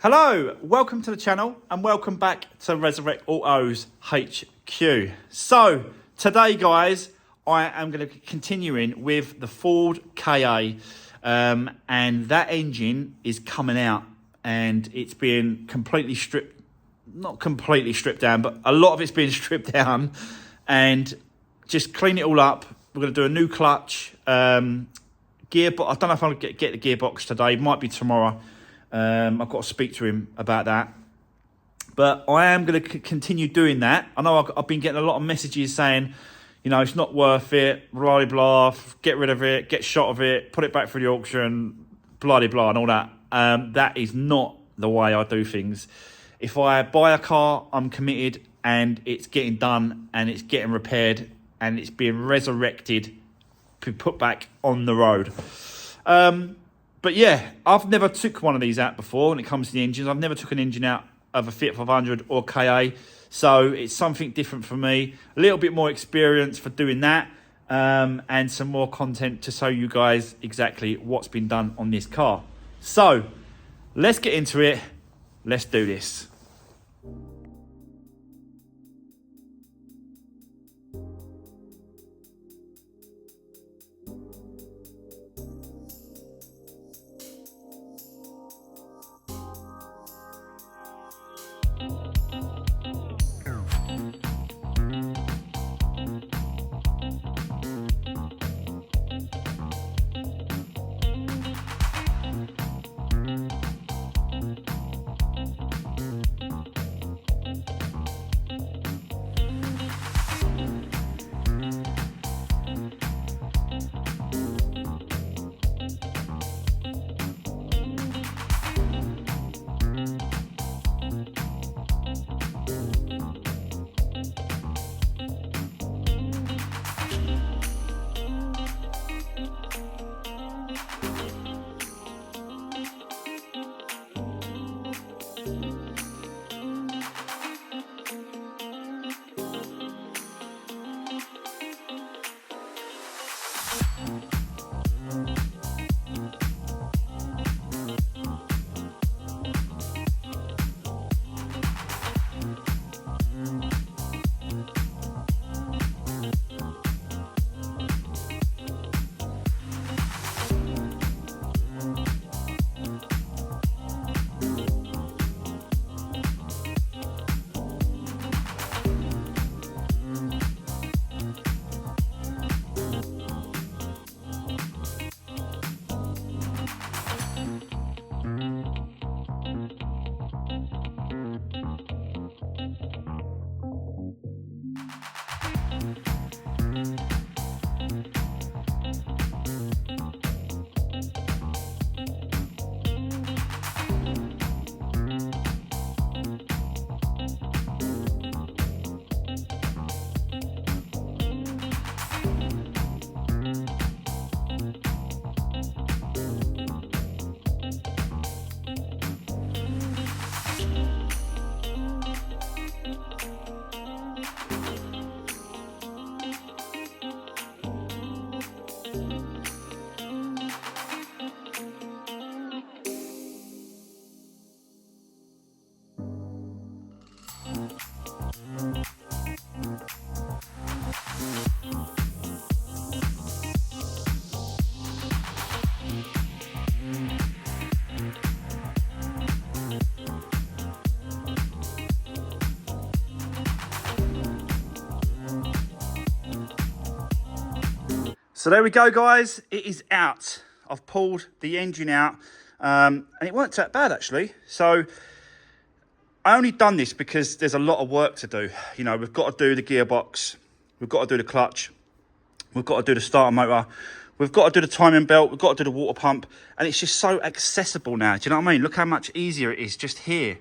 Hello, welcome to the channel and welcome back to Resurwreck Autos HQ. So today guys, I am going to be continuing with the Ford KA and that engine is coming out and it's being completely stripped, not completely stripped down, but a lot of it's being stripped down and just clean it all up. We're going to do a new clutch, gearbox. I don't know if I'll get the gearbox today, it might be tomorrow. I've got to speak to him about that. But I am going to continue doing that. I know I've been getting a lot of messages saying, you know, it's not worth it, blah, blah, blah, get rid of it, get shot of it, put it back through the auction, blah, blah, blah, and all that. That is not the way I do things. If I buy a car, I'm committed and it's getting done and it's getting repaired and it's being resurrected to put back on the road. But yeah, I've never took one of these out before when it comes to the engines. I've never took an engine out of a Fiat 500 or KA. So it's something different for me. A little bit more experience for doing that. And some more content to show you guys exactly what's been done on this car. So let's get into it. Let's do this. So there we go, guys. It is out. I've pulled the engine out, and it weren't that bad actually. So I only done this because there's a lot of work to do. You know, we've got to do the gearbox, we've got to do the clutch, we've got to do the starter motor, we've got to do the timing belt, we've got to do the water pump, and it's just so accessible now. Do you know what I mean? Look how much easier it is just here.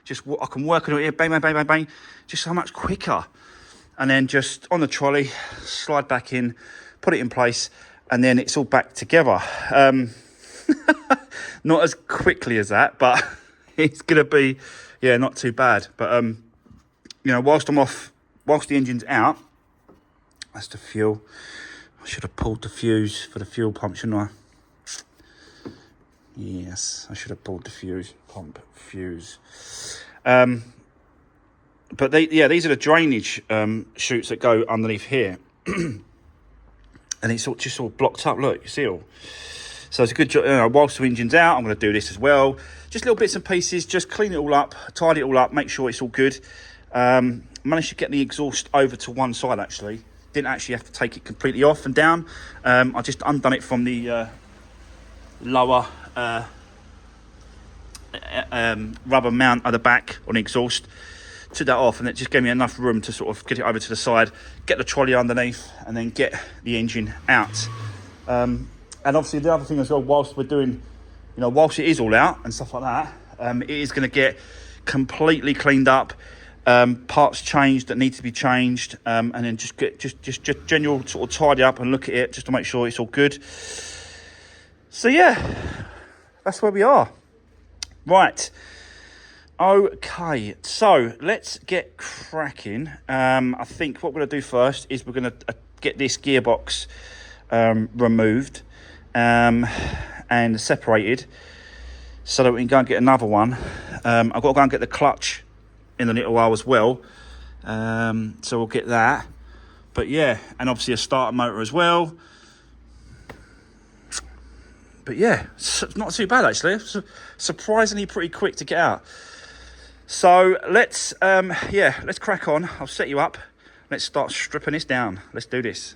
Just I can work on it here, bang, bang, bang, bang, bang, just so much quicker. And then just on the trolley, slide back in, put it in place, and then it's all back together. Not as quickly as that, but it's gonna be, yeah, not too bad. But you know, whilst the engine's out, that's the fuel. I should have pulled the fuse for the fuel pump, shouldn't I? Yes, I should have pulled the fuse, pump fuse. But these are the drainage chutes that go underneath here. And it's all, just all blocked up, look, you see all. So it's a good job, whilst the engine's out, I'm going to do this as well. Just little bits and pieces, just clean it all up, tidy it all up, make sure it's all good. Managed to get the exhaust over to one side actually. Didn't actually have to take it completely off and down. I just undone it from the lower rubber mount at the back on the exhaust. Took that off, and it just gave me enough room to sort of get it over to the side, get the trolley underneath, and then get the engine out. And obviously the other thing as well, whilst we're doing, whilst it is all out and stuff like that, it is going to get completely cleaned up, parts changed that need to be changed, and then just get just general sort of tidy up and look at it just to make sure it's all good. So yeah, that's where we are. Right. Okay, so let's get cracking. I think what we're going to do first is we're going to get this gearbox removed and separated so that we can go and get another one. I've got to go and get the clutch in a little while as well, so we'll get that. But yeah, and obviously a starter motor as well. But yeah, it's not too bad actually. Surprisingly pretty quick to get out. So let's crack on. I'll set you up. Let's start stripping this down. Let's do this.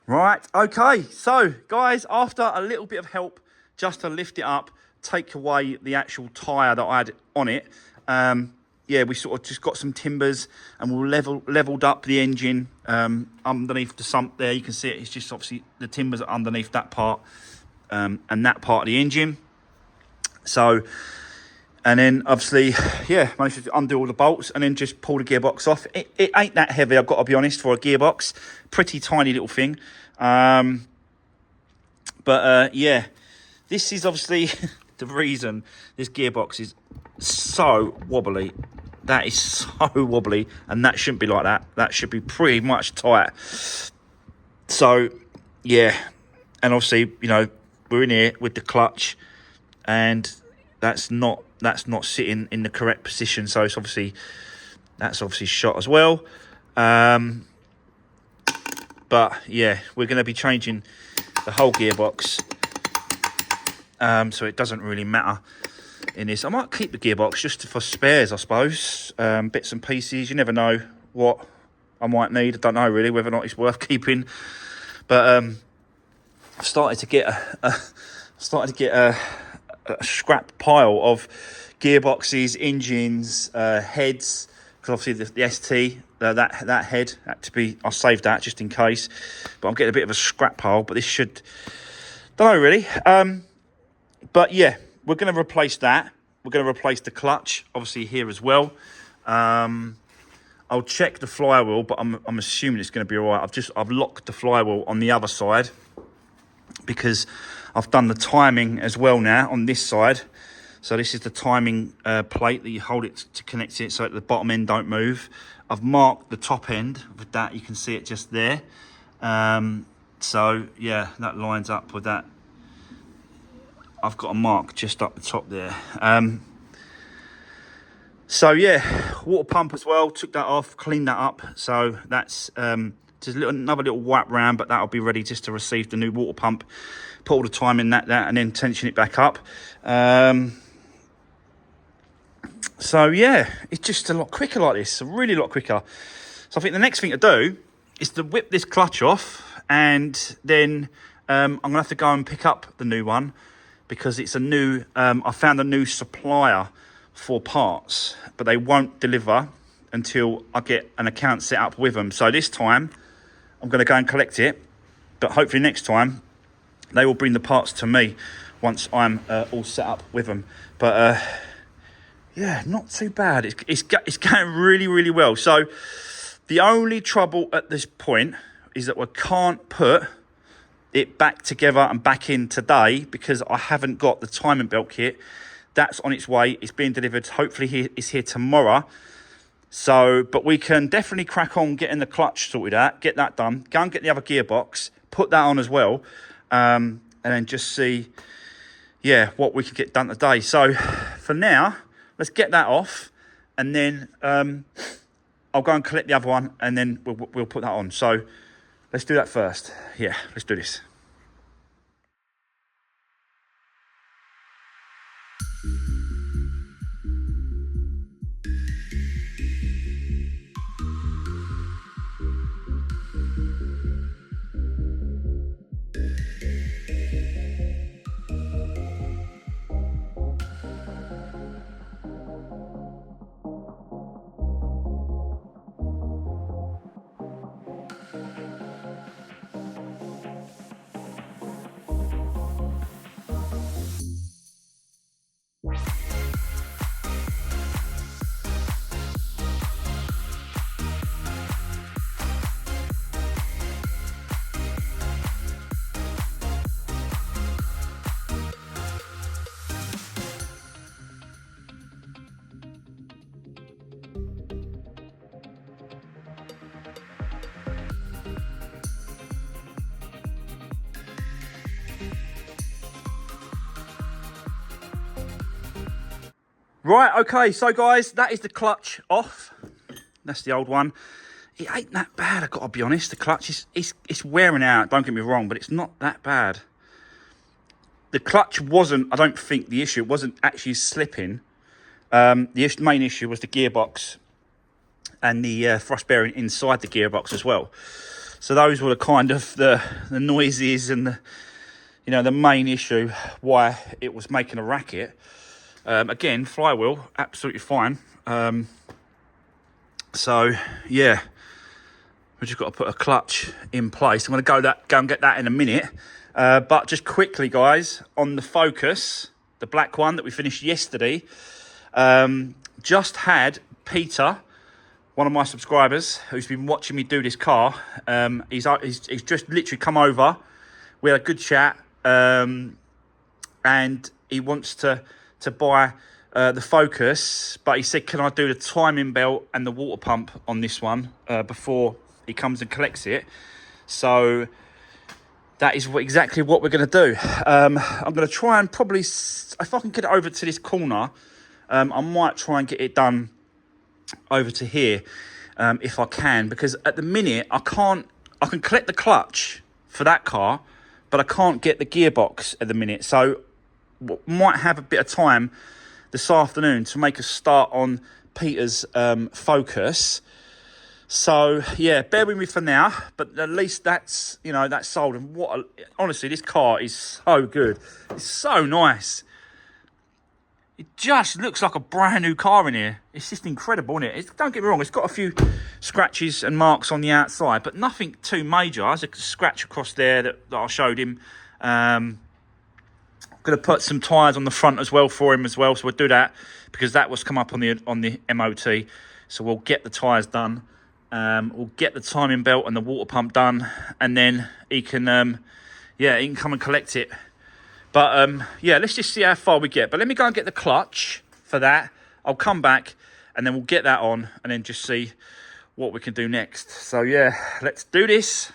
Right, okay, so guys, after a little bit of help just to lift it up, take away the actual tyre that I had on it, yeah, we sort of just got some timbers and we leveled up the engine underneath the sump there. You can see it, it's just obviously the timbers are underneath that part. and that part of the engine. So, and then obviously, yeah, managed to undo all the bolts and then just pull the gearbox off. It ain't that heavy, I've got to be honest, for a gearbox. Pretty tiny little thing. Yeah, this is obviously the reason this gearbox is so wobbly. That is so wobbly, and that shouldn't be like that. That should be pretty much tight. So, yeah, and obviously, you know, we're in here with the clutch, and that's not sitting in the correct position. So it's obviously shot as well. But yeah, we're going to be changing the whole gearbox. So it doesn't really matter in this. I might keep the gearbox just for spares, I suppose. Bits and pieces. You never know what I might need. I don't know really whether or not it's worth keeping. But I've started to get a scrap pile of gearboxes, engines, heads. Because obviously the ST, that head had to be. I saved that just in case. But I'm getting a bit of a scrap pile. But this should. Don't know really. But yeah, we're going to replace that. We're going to replace the clutch, obviously here as well. I'll check the flywheel, but I'm assuming it's going to be all right. I've locked the flywheel on the other side because I've done the timing as well now on this side. So this is the timing plate that you hold it to connect it so that the bottom end don't move. I've marked the top end with that. You can see it just there. So yeah, that lines up with that. I've got a mark just up the top there. So yeah, water pump as well. Took that off, cleaned that up. So that's just another little wipe round, but that'll be ready just to receive the new water pump. Put all the time in that, and then tension it back up. So yeah, it's just a lot quicker like this. A really lot quicker. So I think the next thing to do is to whip this clutch off, and then I'm gonna have to go and pick up the new one. Because it's a new, I found a new supplier for parts, but they won't deliver until I get an account set up with them. So this time, I'm going to go and collect it, but hopefully next time, they will bring the parts to me once I'm all set up with them. But yeah, not too bad. It's going really, really well. So the only trouble at this point is that we can't put it back together and back in today because I haven't got the timing belt kit. That's on its way. It's being delivered. Hopefully it's here tomorrow. So, but we can definitely crack on getting the clutch sorted out, get that done, go and get the other gearbox, put that on as well, and then just see, yeah, what we can get done today. So for now, let's get that off, and then I'll go and collect the other one, and then we'll put that on. So let's do that first. Yeah, let's do this. Right, okay, so guys, that is the clutch off. That's the old one. It ain't that bad, I've got to be honest. The clutch it's wearing out, don't get me wrong, but it's not that bad. The clutch wasn't, I don't think the issue, it wasn't actually slipping. The main issue was the gearbox and the thrust bearing inside the gearbox as well. So those were the kind of the noises and the main issue why it was making a racket. Again, flywheel, absolutely fine. So, yeah, we've just got to put a clutch in place. I'm going to go and get that in a minute. But just quickly, guys, on the Focus, the black one that we finished yesterday, just had Peter, one of my subscribers, who's been watching me do this car. He's just literally come over. We had a good chat, and he wants to buy the Focus, but he said, can I do the timing belt and the water pump on this one before he comes and collects it? So that is exactly what we're going to do. I'm going to try and probably, if I can get it over to this corner, I might try and get it done over to here if I can, because at the minute I can collect the clutch for that car, but I can't get the gearbox at the minute. So might have a bit of time this afternoon to make a start on Peter's Focus. So yeah, bear with me for now, but at least that's sold. And honestly, this car is so good. It's so nice. It just looks like a brand new car in here. It's just incredible, isn't it? Don't get me wrong, it's got a few scratches and marks on the outside, but nothing too major. There's a scratch across there that I showed him. I'm going to put some tyres on the front as well for him as well, so we'll do that because that was come up on the MOT. So we'll get the tyres done. We'll get the timing belt and the water pump done, and then he can he can come and collect it. But yeah, let's just see how far we get. But let me go and get the clutch for that. I'll come back and then we'll get that on and then just see what we can do next. So yeah, let's do this.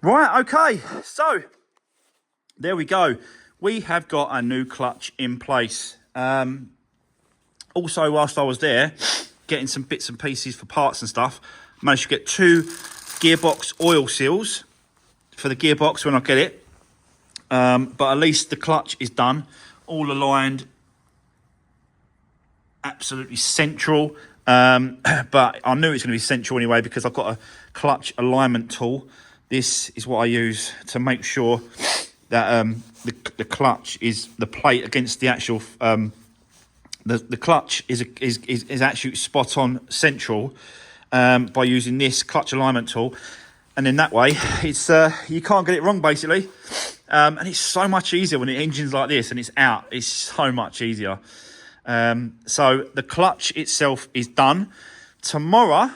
Right, okay, so there we go. We have got a new clutch in place. Also, whilst I was there, getting some bits and pieces for parts and stuff, managed to get 2 gearbox oil seals for the gearbox when I get it. But at least the clutch is done, all aligned, absolutely central. But I knew it's going to be central anyway because I've got a clutch alignment tool. This is what I use to make sure that the clutch is the plate against the actual the clutch is actually spot on central by using this clutch alignment tool, and in that way it's you can't get it wrong basically, and it's so much easier when the engine's like this and it's out. It's so much easier. So the clutch itself is done. Tomorrow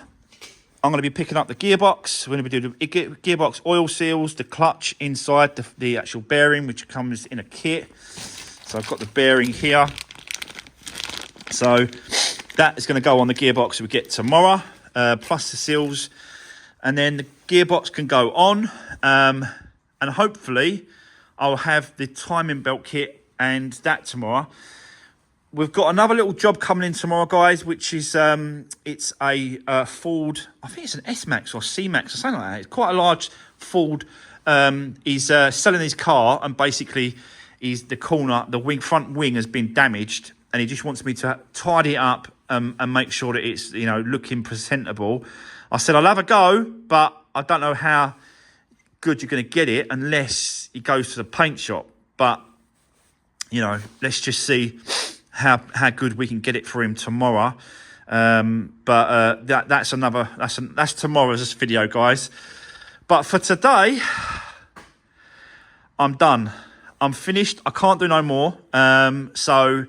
I'm going to be picking up the gearbox. We're going to be doing the gearbox oil seals, the clutch inside, the actual bearing, which comes in a kit. So I've got the bearing here. So that is going to go on the gearbox we get tomorrow, plus the seals. And then the gearbox can go on. And hopefully I'll have the timing belt kit and that tomorrow. We've got another little job coming in tomorrow, guys, which is it's a Ford. I think it's an S-Max or C-Max or something like that. It's quite a large Ford. He's selling his car, and basically, the front wing has been damaged, and he just wants me to tidy it up and make sure that it's looking presentable. I said I'll have a go, but I don't know how good you're going to get it unless he goes to the paint shop. But let's just see how good we can get it for him tomorrow. But that's tomorrow's video, guys. But for today, I'm done. I'm finished. I can't do no more. So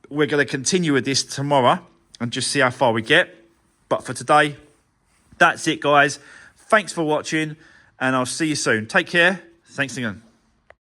we're going to continue with this tomorrow and just see how far we get. But for today, that's it, guys. Thanks for watching, and I'll see you soon. Take care. Thanks again.